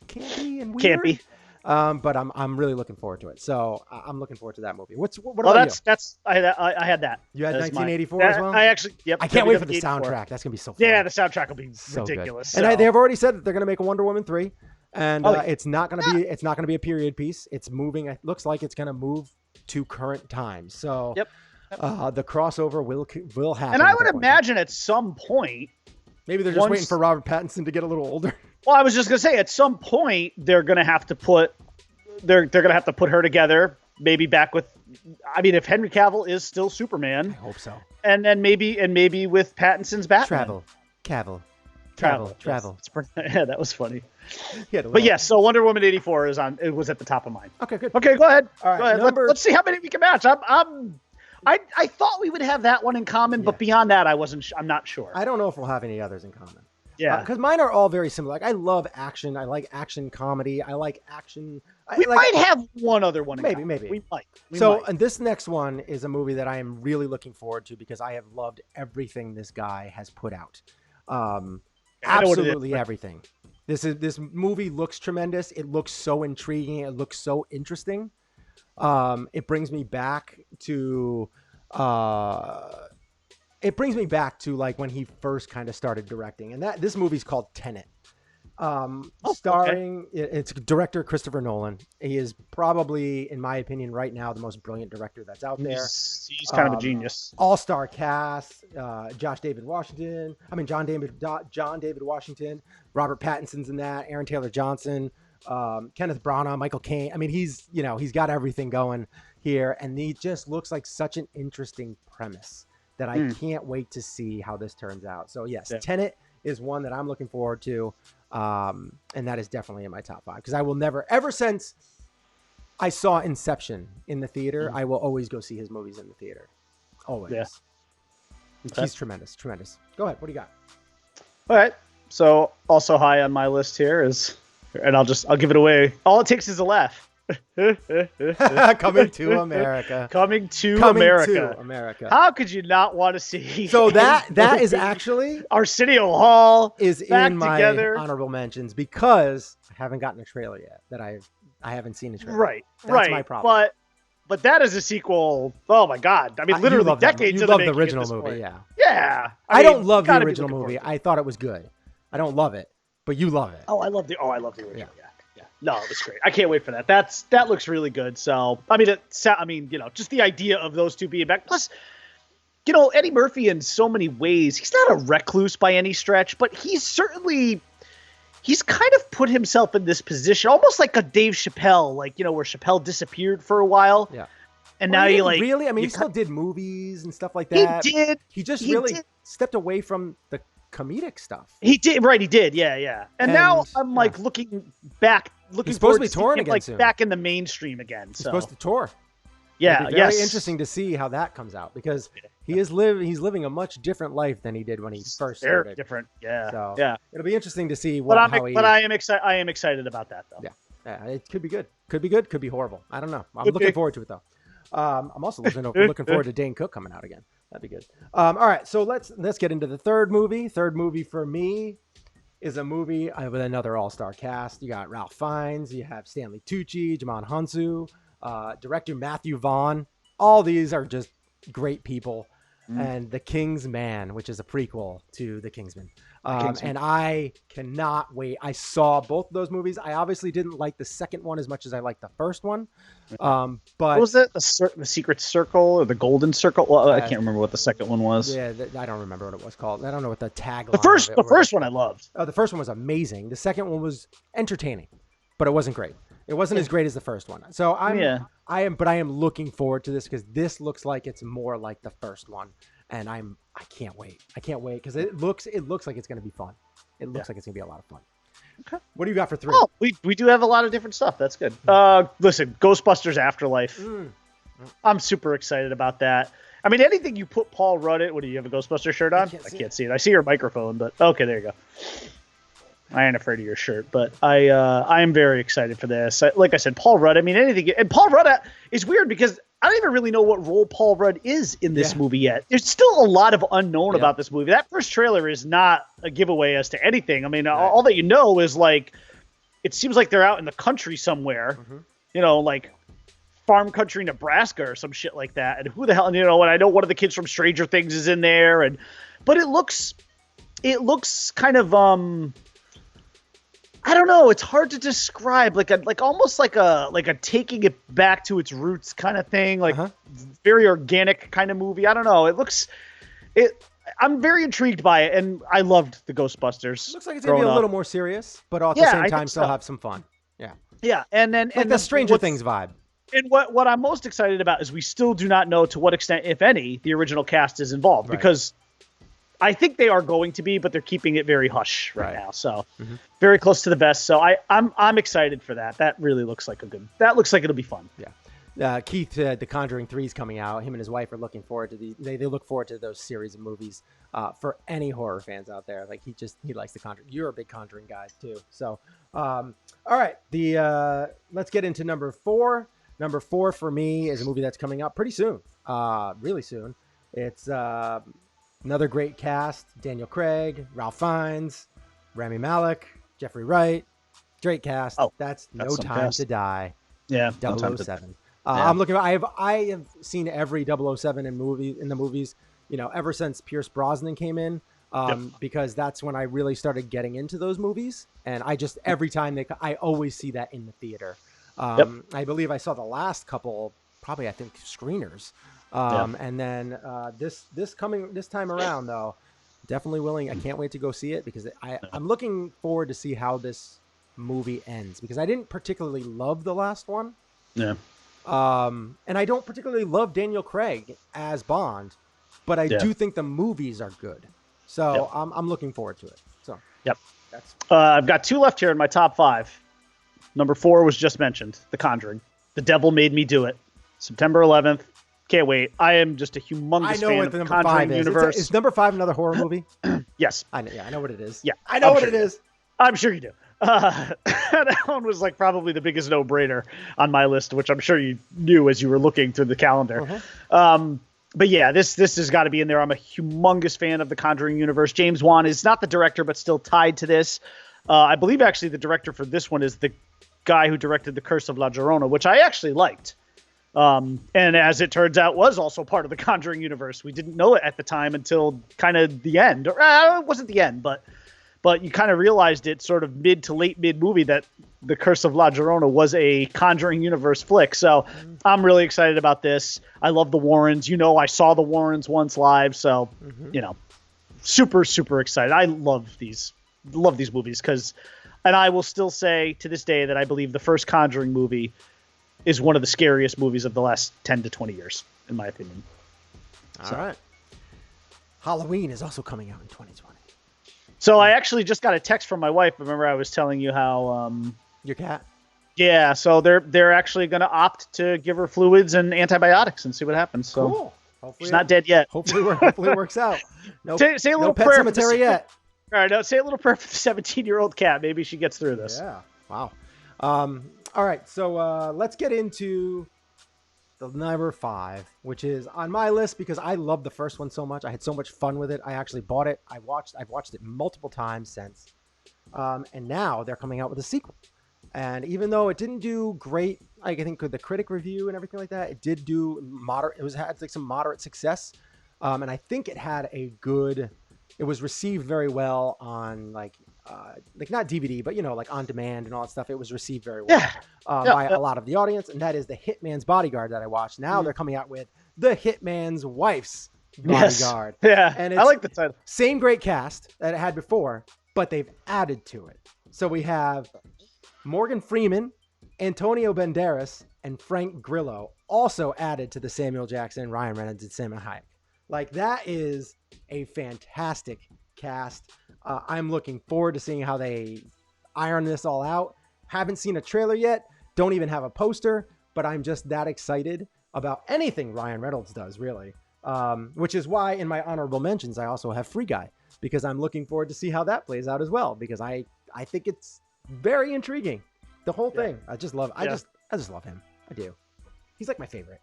campy and weird. Campy. But I'm really looking forward to it. So I'm looking forward to that movie. What about you? I had that. You had 1984 as well? I actually, yep. I can't wait for the soundtrack. That's going to be so fun. Yeah, the soundtrack will be so ridiculous. And they've already said that they're going to make a Wonder Woman 3. And it's not going to be a period piece. It's moving. It looks like it's going to move to current times. So yep. The crossover will happen. And I at would that point. imagine at some point, Maybe they're just waiting for Robert Pattinson to get a little older. well, I was just gonna say at some point they're gonna have to put her together, maybe back with. I mean, if Henry Cavill is still Superman, I hope so. and then maybe with Pattinson's Batman. Travel. Yes. Yeah, that was funny. Yeah, But yes, so Wonder Woman 84 is on. It was at the top of mine. Okay, good. Okay, go ahead. All right, Go ahead. Let's see how many we can match. I thought we would have that one in common, but beyond that, I'm not sure. I don't know if we'll have any others in common. Yeah, because mine are all very similar. Like I love action. I like action comedy. I like action. We might have one other one. Maybe. We might. And this next one is a movie that I am really looking forward to because I have loved everything this guy has put out. Absolutely everything. This movie looks tremendous. It looks so intriguing. It looks so interesting. It brings me back to like when he first kind of started directing, and this movie's called Tenet. Starring it's director Christopher Nolan. He is probably, in my opinion, right now the most brilliant director that's out there. He's kind of a genius. All-star cast: John David Washington, Robert Pattinson's in that, Aaron Taylor Johnson, Kenneth Branagh, Michael Caine. I mean, he's got everything going here, and he just looks like such an interesting premise that I can't wait to see how this turns out. So yes, Tenet is one that I'm looking forward to. And that is definitely in my top 5 because I will never, ever since I saw Inception in the theater, I will always go see his movies in the theater. Always. Yeah. Okay. He's tremendous. Go ahead. What do you got? All right. So also high on my list here is, and I'll give it away. All it takes is a laugh. Coming to America. Coming to America. How could you not want to see? So that is actually Arsenio Hall is in my honorable mentions because I haven't gotten a trailer yet. That I haven't seen a trailer. Right. That's my problem. But that is a sequel. Oh my God! I mean, literally decades. You love the original movie, yeah. Yeah. I don't love the original movie. I thought it was good. I don't love it, but you love it. I love the original. Yeah. No, it was great. I can't wait for that. That looks really good. So, I mean, just the idea of those two being back. Plus, Eddie Murphy in so many ways, he's not a recluse by any stretch, but he's kind of put himself in this position, almost like a Dave Chappelle, like, where Chappelle disappeared for a while. Yeah. And now he really, I mean, he still did movies and stuff like that. He did. He just stepped away from the comedic stuff. He did. Right. He did. Yeah. And now I'm like looking he's supposed to be touring again like soon. Back in the mainstream again. He's supposed to tour. Yeah. Very interesting to see how that comes out because he's living a much different life than he did when he first started. Very different. Yeah. So yeah. It'll be interesting to see But I am excited about that though. Yeah. It could be good. Could be good. Could be horrible. I don't know. I'm looking forward to it though. I'm also looking forward to Dane Cook coming out again. That'd be good. All right, so let's get into the third movie. Third movie for me is a movie with another all-star cast. You got Ralph Fiennes, you have Stanley Tucci, Jamon Hunsu, director Matthew Vaughn. All these are just great people. And The King's Man, which is a prequel to The Kingsman. And I cannot wait. I saw both of those movies. I obviously didn't like the second one as much as I liked the first one. But what was it? The Secret Circle or the Golden Circle? Well, I can't remember what the second one was. Yeah, I don't remember what it was called. I don't know what the tagline. The first one I loved. Oh, the first one was amazing. The second one was entertaining, but it wasn't great. It wasn't as great as the first one. So I am looking forward to this because this looks like it's more like the first one, and I can't wait. I can't wait because it looks like it's going to be fun. It looks like it's going to be a lot of fun. Okay. What do you got for 3? Oh, we do have a lot of different stuff. That's good. Listen, Ghostbusters Afterlife. I'm super excited about that. I mean, anything you put Paul Rudd in. What do you have a Ghostbuster shirt on? I can't see it. I see your microphone, but okay, there you go. I ain't afraid of your shirt, but I am very excited for this. Like I said, Paul Rudd. I mean, anything. And Paul Rudd is weird because I don't even really know what role Paul Rudd is in this movie yet. There's still a lot of unknown about this movie. That first trailer is not a giveaway as to anything. I mean, all that you know is like, it seems like they're out in the country somewhere, like farm country, Nebraska or some shit like that. And who the hell, and I know one of the kids from Stranger Things is in there, but it looks kind of, I don't know. It's hard to describe. Almost like a taking it back to its roots kind of thing. Like very organic kind of movie. I don't know. I'm very intrigued by it, and I loved the Ghostbusters. Looks like it's gonna be a little more serious, but at the same time still have some fun. Yeah. Yeah, and then the Stranger Things vibe. And what I'm most excited about is we still do not know to what extent, if any, the original cast is involved, because I think they are going to be, but they're keeping it very hush right now. So very close to the vest. So I'm excited for that. That really looks like it'll be fun. Yeah. Keith said The Conjuring 3 is coming out. Him and his wife are looking forward to they look forward to those series of movies. For any horror fans out there, like he likes The Conjuring. You're a big Conjuring guy too. So, all right. Let's get into number 4. Number 4 for me is a movie that's coming out pretty soon. Really soon. It's another great cast: Daniel Craig, Ralph Fiennes, Rami Malek, Jeffrey Wright. Great cast. That's No Time to Die. Yeah, 007. I'm looking. I have seen every 007 in the movies. Ever since Pierce Brosnan came in, because that's when I really started getting into those movies. And every time I always see that in the theater. I believe I saw the last couple, probably I think screeners. And then this time around though, definitely willing. I can't wait to go see it because I'm looking forward to see how this movie ends, because I didn't particularly love the last one. Yeah. And I don't particularly love Daniel Craig as Bond, but I do think the movies are good. So I'm looking forward to it. So I've got 2 left here in my top 5. Number 4 was just mentioned, The Conjuring. The Devil Made Me Do It. September 11th. Can't wait. I am just a humongous fan of the Conjuring universe. Is number 5 another horror movie? Yes. I know what it is. Yeah, I know what it is. I'm sure you do. That one was probably the biggest no-brainer on my list, which I'm sure you knew as you were looking through the calendar. But yeah, this has got to be in there. I'm a humongous fan of the Conjuring universe. James Wan is not the director, but still tied to this. I believe actually the director for this one is the guy who directed The Curse of La Llorona, which I actually liked. And as it turns out, was also part of the Conjuring universe. We didn't know it at the time until kind of the end. Or it wasn't the end, but you kind of realized it sort of mid movie that The Curse of La Llorona was a Conjuring universe flick. So I'm really excited about this. I love the Warrens. I saw the Warrens once live. So, super, super excited. I love these movies and I will still say to this day that I believe the first Conjuring movie is one of the scariest movies of the last 10 to 20 years, in my opinion. All right. Halloween is also coming out in 2020. So I actually just got a text from my wife. Remember I was telling you how... Your cat? Yeah, so they're actually going to opt to give her fluids and antibiotics and see what happens. So cool. Hopefully she's not dead yet. Hopefully it works out. No, say a little no pet prayer cemetery yet. All right, now say a little prayer for the 17-year-old cat. Maybe she gets through this. Yeah. Wow. All right, so let's get into the number 5, which is on my list because I love the first one so much. I had so much fun with it. I actually bought it. I've watched it multiple times since. And now they're coming out with a sequel. And even though it didn't do great, I think with the critic review and everything like that, it did do moderate. Had like some moderate success. And I think it had it was received very well on like not DVD, but like on demand and all that stuff. It was received very well by a lot of the audience, and that is The Hitman's Bodyguard that I watched. Now they're coming out with The Hitman's Wife's Bodyguard. Yeah, and I like the title. Same great cast that it had before, but they've added to it. So we have Morgan Freeman, Antonio Banderas, and Frank Grillo also added to the Samuel Jackson, Ryan Reynolds, and Salma Hayek. Like, that is a fantastic cast. I'm looking forward to seeing how they iron this all out. Haven't seen a trailer yet. Don't even have a poster, but I'm just that excited about anything Ryan Reynolds does, really. Which is why in my honorable mentions, I also have Free Guy, because I'm looking forward to see how that plays out as well, because I think it's very intriguing. The whole thing. I just love him. I do. He's like my favorite.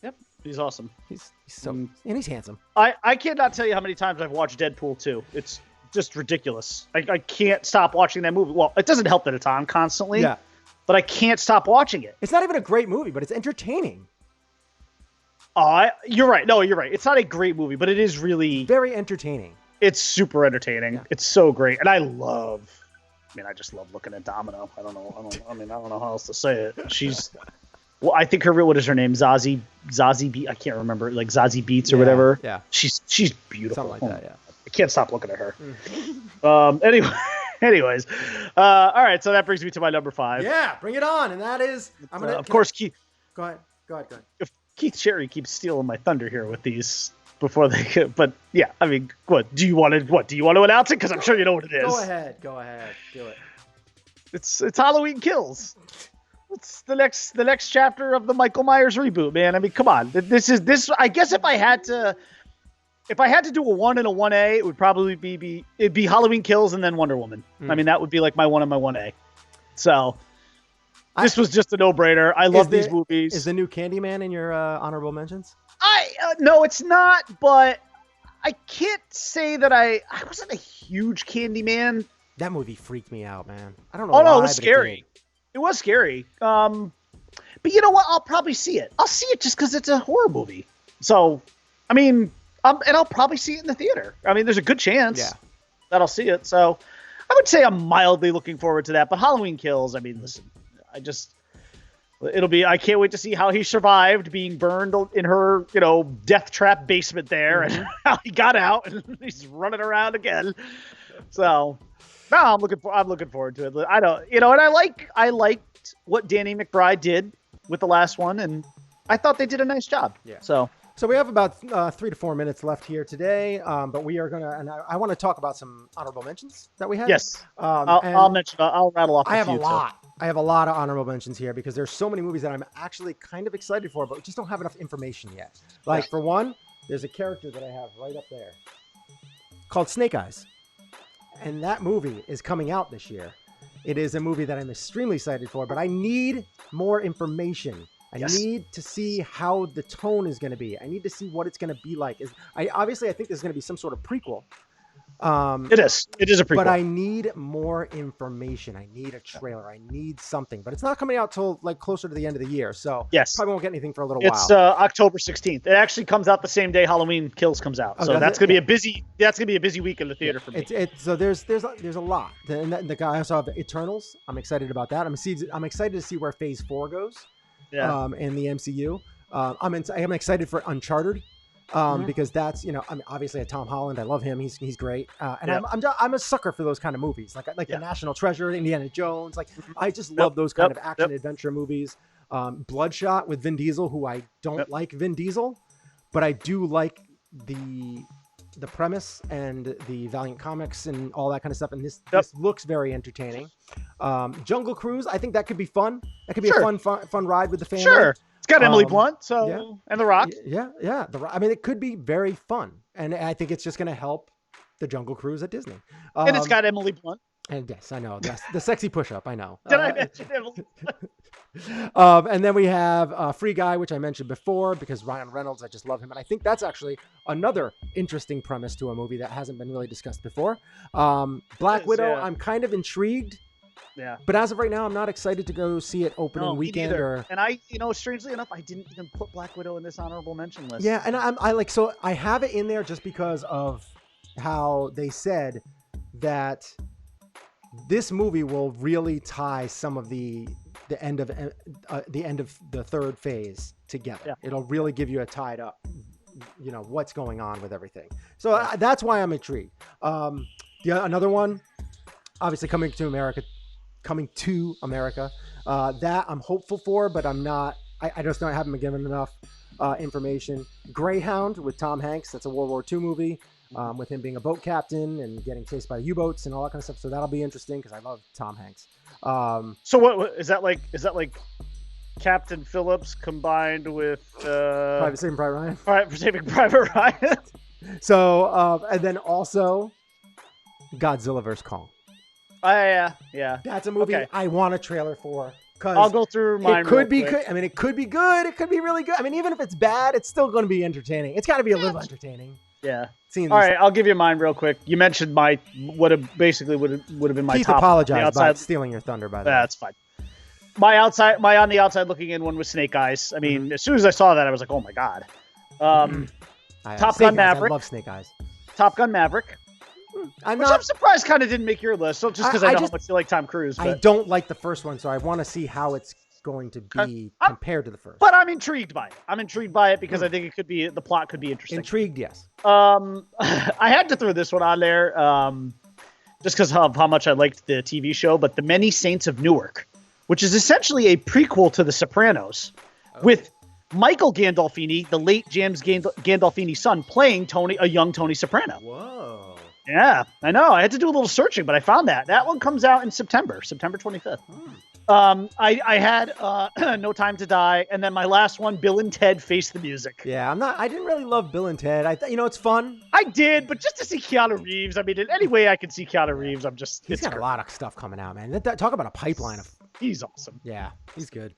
Yep. He's awesome. He's so, and he's handsome. I cannot tell you how many times I've watched Deadpool 2. It's just ridiculous. I can't stop watching that movie. Well, it doesn't help that it's on constantly. Yeah. But I can't stop watching it. It's not even a great movie, but it's entertaining. You're right. No, you're right. It's not a great movie, but it is really... very entertaining. It's super entertaining. Yeah. It's so great. And I love I just love looking at Domino. I don't know how else to say it. She's, well, I think what is her name? Zazie Beats. I can't remember, like Zazie Beats or whatever. Yeah. She's beautiful. Something like that, yeah. I can't stop looking at her. Anyways, all right. So that brings me to my number 5. Yeah, bring it on. And that is, of course, Keith. Go ahead. If Keith Cherry keeps stealing my thunder here with these before they get, but yeah, I mean, do you want to announce it? Because I'm sure you know what it is. Go ahead, do it. It's Halloween Kills. It's the next chapter of the Michael Myers reboot, man. I mean, come on. This. I guess if I had to do a 1 and a 1A, it would probably be Halloween Kills and then Wonder Woman. I mean, that would be like my 1 and my 1A. So this was just a no-brainer. I love these movies. Is the new Candyman in your honorable mentions? No, it's not. But I can't say that I wasn't a huge Candyman. That movie freaked me out, man. I don't know. Oh no, why, it was scary. It was scary. But you know what? I'll probably see it. I'll see it just because it's a horror movie. So, I mean, and I'll probably see it in the theater. I mean, there's a good chance that I'll see it. So, I would say I'm mildly looking forward to that. But Halloween Kills, I mean, listen, I can't wait to see how he survived being burned in her, death trap basement there, and how he got out and he's running around again. So, no, I'm looking forward to it. I don't, and I liked what Danny McBride did with the last one, and I thought they did a nice job. Yeah. So we have about 3 to 4 minutes left here today, but we are gonna, and I want to talk about some honorable mentions that we have. Yes. I'll rattle off. I have a lot. I have a lot of honorable mentions here because there's so many movies that I'm actually kind of excited for, but we just don't have enough information yet. Like for one, there's a character that I have right up there called Snake Eyes. And that movie is coming out this year. It is a movie that I'm extremely excited for, but I need more information. I need to see how the tone is going to be. I need to see what it's going to be like. I think there's going to be some sort of prequel. It is a prequel. But I need more information. I need a trailer. I need something. But it's not coming out till like closer to the end of the year. So probably won't get anything for a little while. It's October 16th. It actually comes out the same day Halloween Kills comes out. So that's gonna be a busy week in the theater for me. So there's a lot. And the guy also have Eternals. I'm excited about that. I'm excited to see where Phase 4 goes. Yeah. In the MCU. I'm excited for Uncharted. Because that's, obviously a Tom Holland. I love him. He's great. I'm a sucker for those kind of movies. Like The National Treasure, Indiana Jones. Like I just love those kind of action adventure movies. Bloodshot with Vin Diesel, who I don't like Vin Diesel, but I do like the premise and the Valiant Comics and all that kind of stuff. And this looks very entertaining. Jungle Cruise, I think that could be fun. That could be a fun ride with the family. Sure. It's got Emily Blunt, and The Rock. Yeah. I mean, it could be very fun, and I think it's just going to help the Jungle Cruise at Disney. And it's got Emily Blunt. And yes, I know the sexy push-up. I know. Did I mention Emily Blunt? And then we have Free Guy, which I mentioned before, because Ryan Reynolds, I just love him, and I think that's actually another interesting premise to a movie that hasn't been really discussed before. Black Widow, I'm kind of intrigued. Yeah. But as of right now, I'm not excited to go see it opening weekend. And strangely enough, I didn't even put Black Widow in this honorable mention list. Yeah, and I have it in there just because of how they said that this movie will really tie some of the end of the third phase together. Yeah. It'll really give you a tied up, what's going on with everything. So that's why I'm intrigued. Another one, obviously coming to America, that I'm hopeful for, but I'm not. I just haven't been given enough information. Greyhound with Tom Hanks. That's a World War II movie with him being a boat captain and getting chased by U-boats and all that kind of stuff. So that'll be interesting because I love Tom Hanks. So what is that like? Is that like Captain Phillips combined with Saving Private Ryan? Saving Private Ryan. So and then also Godzilla vs. Kong. Yeah. That's a movie I want a trailer for. I'll go through mine. It could be good. I mean, it could be good. It could be really good. I mean, even if it's bad, it's still going to be entertaining. It's got to be a little entertaining. Yeah. All right, I'll give you mine real quick. You mentioned would have been my Keith top. Apologized by stealing your thunder, by the way. That's fine. My on the outside looking in one was Snake Eyes. I mean, as soon as I saw that, I was like, oh my god. Top Gun Maverick. I love Snake Eyes. Top Gun Maverick. I'm Which not. I'm surprised kind of didn't make your list, so just because I know how just- much you like Tom Cruise. I But, don't like the first one, so I want to see how it's going to be compared to the first. but I'm intrigued by it. I'm intrigued by it because I think the plot could be interesting. Intrigued, yes. I had to throw this one on there just because of how much I liked the TV show, but The Many Saints of Newark, which is essentially a prequel to The Sopranos, with Michael Gandolfini, the late James Gandolfini's son, playing a young Tony Soprano. Whoa. Yeah, I know. I had to do a little searching, but I found that one comes out in September 25th. I had No Time to Die, and then my last one, Bill and Ted Face the Music. Yeah, I didn't really love Bill and Ted. It's fun. I did, but just to see Keanu Reeves, I mean, in any way I can see Keanu Reeves, He's got a lot of stuff coming out, man. Talk about a pipeline of. He's awesome. Yeah, he's good.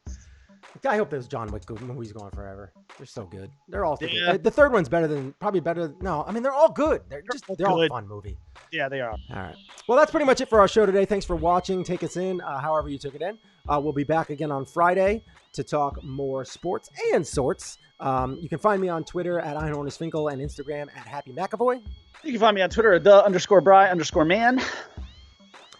I hope those John Wick movies go on forever. They're so good. They're all so Yeah. good. The third one's probably better. No, I mean, they're all good. They're all a fun movie. Yeah, they are. All right. Well, that's pretty much it for our show today. Thanks for watching. Take us in however you took it in. We'll be back again on Friday to talk more sports and sorts. You can find me on Twitter at Einhornisfinkel and Instagram at Happy McAvoy. You can find me on Twitter at _Bry_man.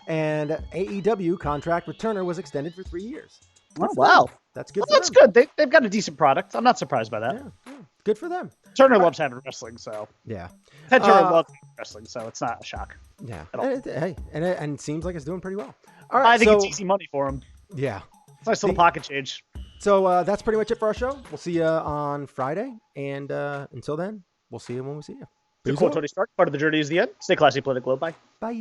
And AEW contract with Turner was extended for 3 years. Oh, wow. That's good. Well, that's good. They've got a decent product. I'm not surprised by that. Yeah, good for them. Turner loves having wrestling, so. Yeah. Ted Turner loves wrestling, so it's not a shock. Yeah. At all. And it seems like it's doing pretty well. All right. I think it's easy money for him. Yeah. It's a nice little pocket change. So that's pretty much it for our show. We'll see you on Friday. And until then, we'll see you when we see you. To quote Tony Stark, part of the journey is the end. Stay classy, play the globe. Bye. Bye.